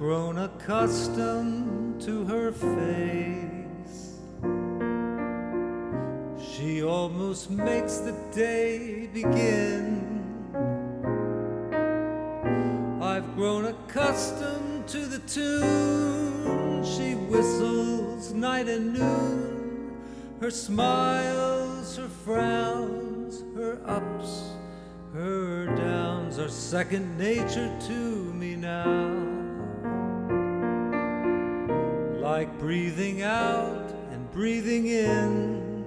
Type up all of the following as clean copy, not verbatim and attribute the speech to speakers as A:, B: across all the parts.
A: grown accustomed to her face. She almost makes the day begin. I've grown accustomed to the tune she whistles night and noon. Her smiles, her frowns, her ups, her downs are second nature to me now. Like breathing out and breathing in.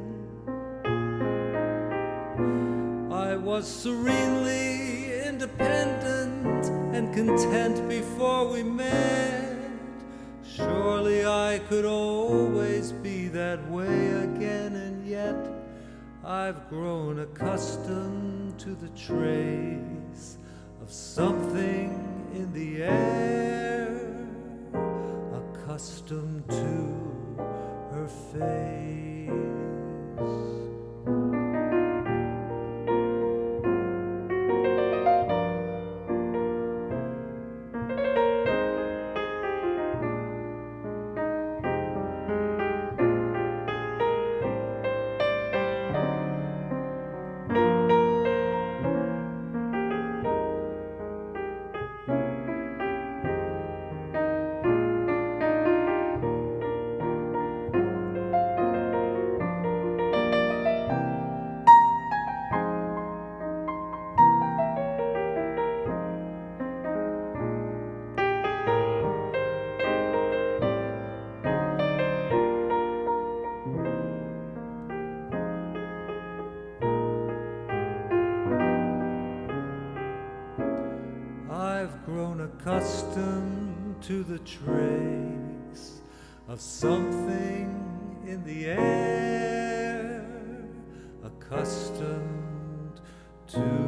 A: I was serenely independent and content before we met. Surely I could always be that way again, and yet I've grown accustomed to the trace of something in the air, accustomed to her face. I've grown accustomed to the trace of something in the air, accustomed to